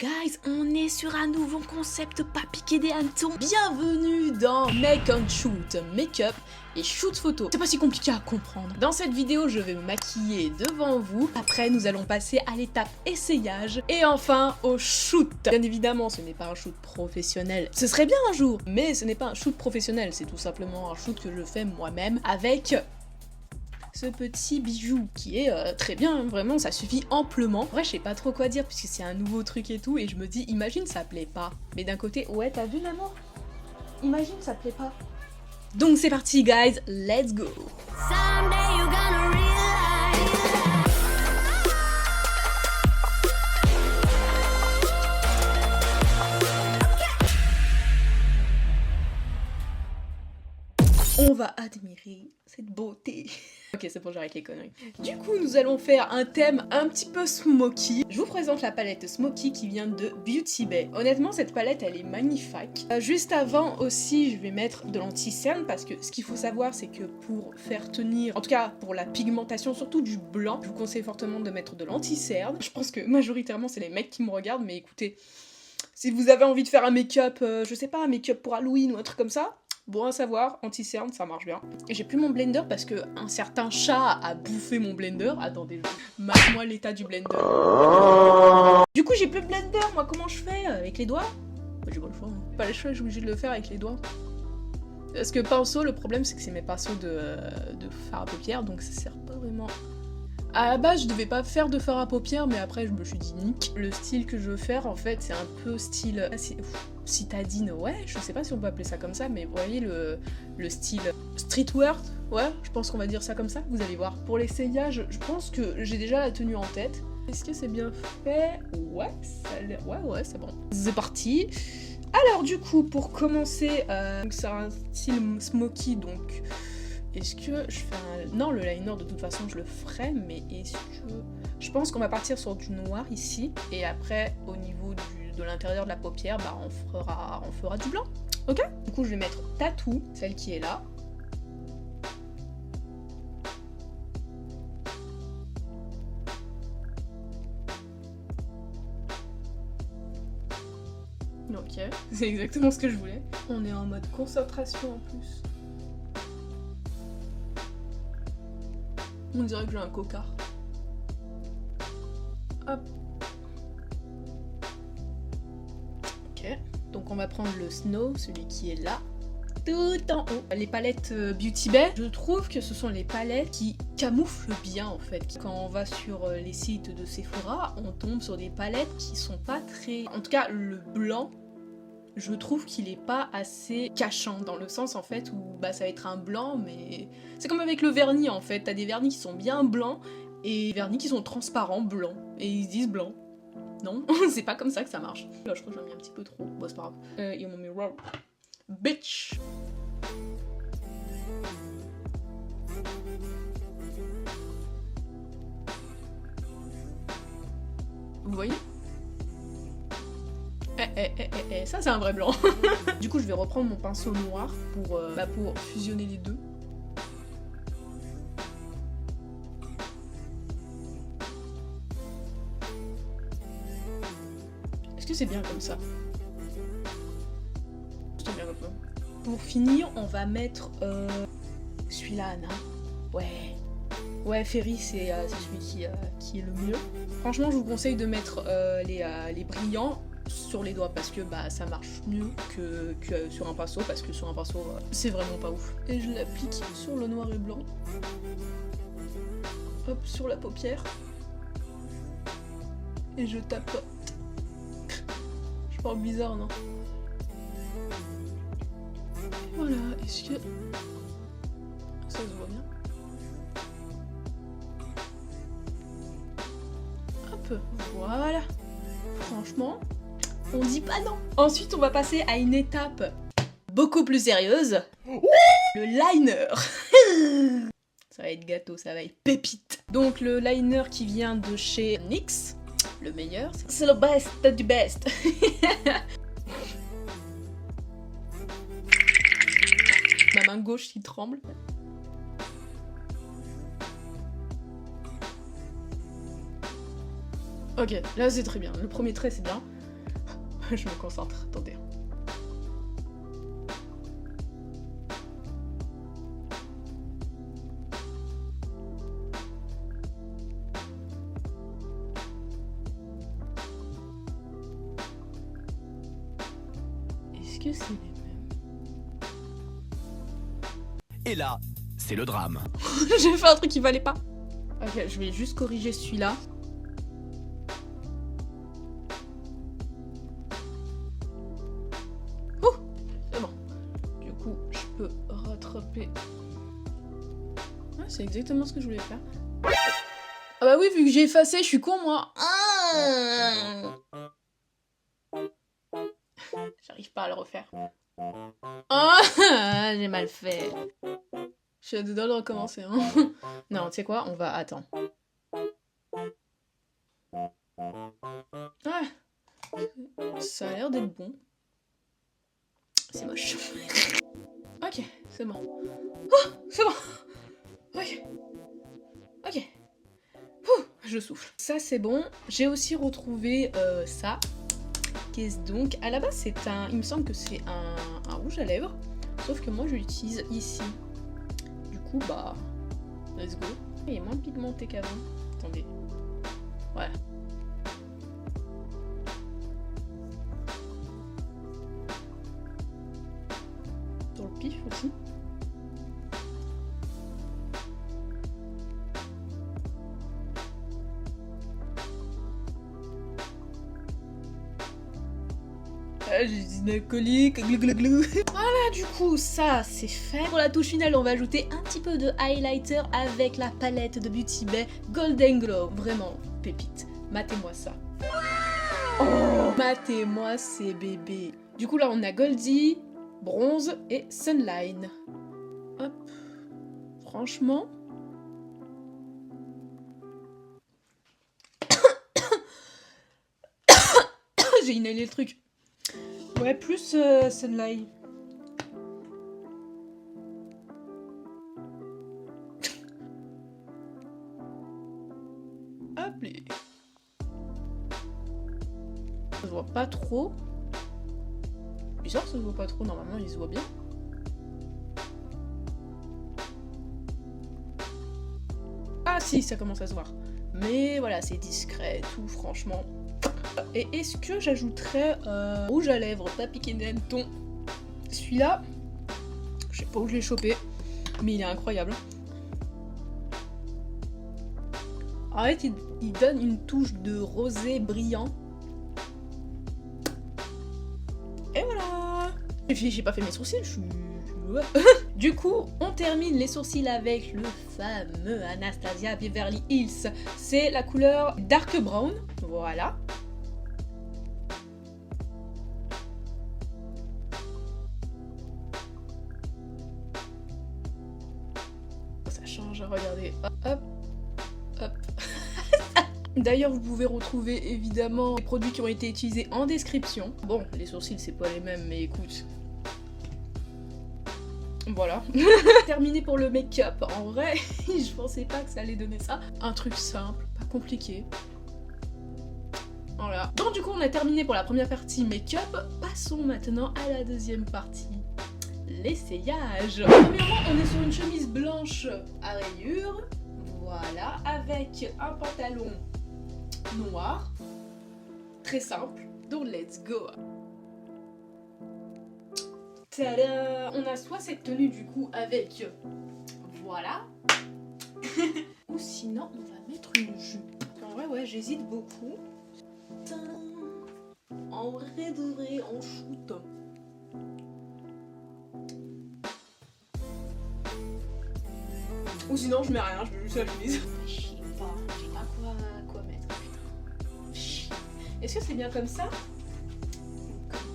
Guys, on est sur un nouveau concept pas piqué des hannetons. Bienvenue dans Make and Shoot, make-up et shoot photo. C'est pas si compliqué à comprendre. Dans cette vidéo, je vais me maquiller devant vous. Après, nous allons passer à l'étape essayage et enfin au shoot. Bien évidemment, ce n'est pas un shoot professionnel. Ce serait bien un jour, mais ce n'est pas un shoot professionnel. C'est tout simplement un shoot que je fais moi-même avec ce petit bijou qui est très bien, vraiment ça suffit amplement. En vrai je sais pas trop quoi dire puisque c'est un nouveau truc et tout et je me dis imagine ça plaît pas. Mais d'un côté ouais t'as vu l'amour? Imagine ça plaît pas. Donc c'est parti guys, let's go. On va admirer cette beauté. Ok, c'est bon, j'arrête les conneries. Du coup, nous allons faire un thème un petit peu smoky. Je vous présente la palette Smoky qui vient de Beauty Bay. Honnêtement, cette palette, elle est magnifique. Juste avant aussi, je vais mettre de l'anti-cerne parce que ce qu'il faut savoir, c'est que pour faire tenir, en tout cas pour la pigmentation, surtout du blanc, je vous conseille fortement de mettre de l'anti-cerne. Je pense que majoritairement, c'est les mecs qui me regardent, mais écoutez, si vous avez envie de faire un make-up, je sais pas, un make-up pour Halloween ou un truc comme ça, bon à savoir, anti-cerne, ça marche bien. Et j'ai plus mon blender parce que un certain chat a bouffé mon blender. Attendez, mate-moi l'état du blender. Du coup, j'ai plus de blender, moi, comment je fais? Avec les doigts? Bah, j'ai pas le choix. Hein. Pas le choix, je suis obligée de le faire avec les doigts. Parce que pinceau, le problème, c'est que c'est mes pinceaux de fard à paupières, donc ça sert pas vraiment. À la base, je devais pas faire de fard à paupières, mais après, je me suis dit nique. Le style que je veux faire, en fait, c'est un peu style citadine, ouais, je sais pas si on peut appeler ça comme ça, mais vous voyez le style streetwear, ouais, je pense qu'on va dire ça comme ça, vous allez voir. Pour l'essayage, je pense que j'ai déjà la tenue en tête. Est-ce que c'est bien fait? Ouais, ça a l'air... ouais, c'est bon. C'est parti. Alors du coup, pour commencer, c'est un style smoky, donc... Est-ce que je fais un... Non, le liner, de toute façon, je le ferai, mais est-ce que... Je pense qu'on va partir sur du noir ici, et après, au niveau de l'intérieur de la paupière, bah, on fera du blanc, ok? Du coup, je vais mettre Tattoo, celle qui est là. Ok, c'est exactement ce que je voulais. On est en mode concentration en plus. On dirait que j'ai un cocard. Hop. Ok. Donc on va prendre le Snow, celui qui est là. Tout en haut. Les palettes Beauty Bay, je trouve que ce sont les palettes qui camouflent bien en fait. Quand on va sur les sites de Sephora, on tombe sur des palettes qui sont pas très... En tout cas, le blanc, je trouve qu'il est pas assez cachant, dans le sens en fait où bah, ça va être un blanc, mais c'est comme avec le vernis en fait, t'as des vernis qui sont bien blancs et des vernis qui sont transparents blancs, et ils se disent blanc. Non, c'est pas comme ça que ça marche. Là, je crois que j'en ai mis un petit peu trop, bon c'est pas grave. Il m'a mis wow. Bitch. Vous voyez? Ça c'est un vrai blanc. Du coup je vais reprendre mon pinceau noir pour fusionner les deux. Est-ce que c'est bien comme ça? C'est bien comme ça. Pour finir on va mettre celui-là, Anna. Ouais, Ferry c'est celui qui est le mieux. Franchement je vous conseille de mettre les brillants sur les doigts parce que bah ça marche mieux que sur un pinceau, parce que sur un pinceau c'est vraiment pas ouf. Et je l'applique sur le noir et blanc. Hop, sur la paupière. Et je tapote. Je parle bizarre, non? Voilà, est-ce que ça se voit bien? Hop, voilà. Franchement, on dit pas non. Ensuite, on va passer à une étape beaucoup plus sérieuse. Le liner. Ça va être gâteau, ça va être pépite. Donc le liner qui vient de chez NYX, le meilleur. C'est le best du best. Ma main gauche qui tremble. Ok, là c'est très bien. Le premier trait c'est bien. Je me concentre, attendez. Est-ce que c'est les mêmes? Et là, c'est le drame. J'ai fait un truc qui valait pas. Ok, je vais juste corriger celui-là. Oh, c'est bon. Du coup, je peux rattraper. Ah, c'est exactement ce que je voulais faire. Ah bah oui, vu que j'ai effacé, je suis con moi. J'arrive pas à le refaire. Ah, j'ai mal fait. Je suis dedans de recommencer. Hein. Non, tu sais quoi, on va... Attends. Ah, ça a l'air d'être bon. C'est moche. Ok, c'est bon. Oh, c'est bon. Ok. Ok. Ouh, je souffle. Ça, c'est bon. J'ai aussi retrouvé ça. Qu'est-ce donc? À la base, c'est un... Il me semble que c'est un rouge à lèvres. Sauf que moi, je l'utilise ici. Du coup, bah... Let's go. Il est moins pigmenté qu'avant. Attendez. Voilà. Sur le pif aussi. J'ai des alcooliques, Voilà, du coup, ça, c'est fait. Pour la touche finale, on va ajouter un petit peu de highlighter avec la palette de Beauty Bay Golden Glow. Vraiment, pépite. Matez-moi ça. Oh, matez-moi ces bébés. Du coup, là, on a Goldie, Bronze et Sunline. Hop. Franchement... J'ai inhalé le truc. Ouais, plus Sunlight. Hop les. Ça se voit pas trop. Bizarre, ça se voit pas trop. Normalement, il se voit bien. Ah si, ça commence à se voir. Mais voilà, c'est discret, tout, franchement. Et est-ce que j'ajouterais rouge à lèvres, pas piqué des hannetons? Celui-là, je sais pas où je l'ai chopé, mais il est incroyable. En fait, il donne une touche de rosé brillant. Et voilà. J'ai pas fait mes sourcils, je suis... Du coup, on termine les sourcils avec le fameux Anastasia Beverly Hills. C'est la couleur Dark Brown, voilà. Ça change, regardez. Hop, hop, hop. D'ailleurs, vous pouvez retrouver évidemment les produits qui ont été utilisés en description. Bon, les sourcils, c'est pas les mêmes, mais écoute... Voilà. Terminé pour le make-up. En vrai, je pensais pas que ça allait donner ça. Un truc simple, pas compliqué. Voilà. Donc du coup, on a terminé pour la première partie make-up. Passons maintenant à la deuxième partie. L'essayage. Premièrement, on est sur une chemise blanche à rayures. Voilà. Avec un pantalon noir. Très simple. Donc let's go. Tada! On a soit cette tenue du coup avec, voilà, ou sinon on va mettre une jupe. En vrai ouais, j'hésite beaucoup. Tada! En vrai de vrai, on shoot. Ou sinon je mets rien, je mets juste la chemise. Je sais pas quoi mettre. Putain. Est-ce que c'est bien comme ça?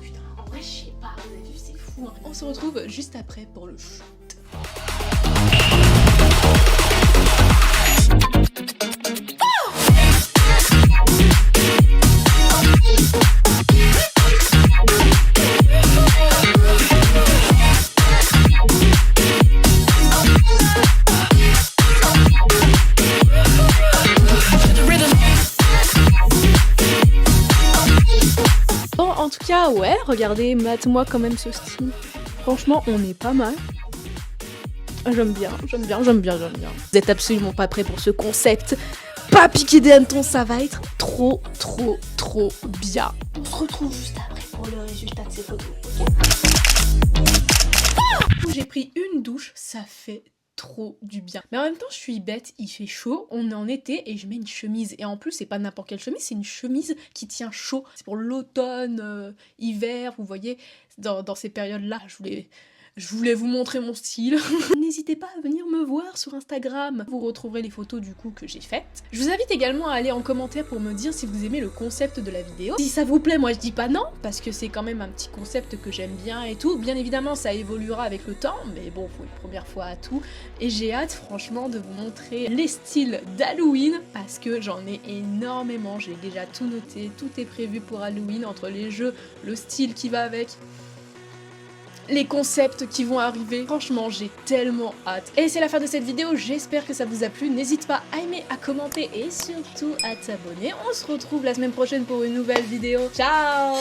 Putain, en vrai je sais pas, vous avez vu, c'est fou. On se retrouve juste après pour le shoot. Bon, en tout cas, ouais, regardez, mate-moi quand même ce style. Franchement, on est pas mal. J'aime bien. Vous êtes absolument pas prêts pour ce concept. Pas piquer des hannetons, ça va être trop bien. On se retrouve juste après pour le résultat de ces photos. J'ai pris une douche, ça fait trop du bien. Mais en même temps, je suis bête, il fait chaud, on est en été et je mets une chemise. Et en plus, c'est pas n'importe quelle chemise, c'est une chemise qui tient chaud. C'est pour l'automne, hiver, vous voyez, dans ces périodes-là. Je voulais vous montrer mon style. N'hésitez pas à venir me voir sur Instagram. Vous retrouverez les photos du coup que j'ai faites. Je vous invite également à aller en commentaire pour me dire si vous aimez le concept de la vidéo. Si ça vous plaît, moi je dis pas non, parce que c'est quand même un petit concept que j'aime bien et tout. Bien évidemment, ça évoluera avec le temps, mais bon, faut une première fois à tout. Et j'ai hâte franchement de vous montrer les styles d'Halloween, parce que j'en ai énormément. J'ai déjà tout noté, tout est prévu pour Halloween, entre les jeux, le style qui va avec, les concepts qui vont arriver. Franchement, j'ai tellement hâte. Et c'est la fin de cette vidéo, j'espère que ça vous a plu. N'hésite pas à aimer, à commenter et surtout à t'abonner. On se retrouve la semaine prochaine pour une nouvelle vidéo. Ciao!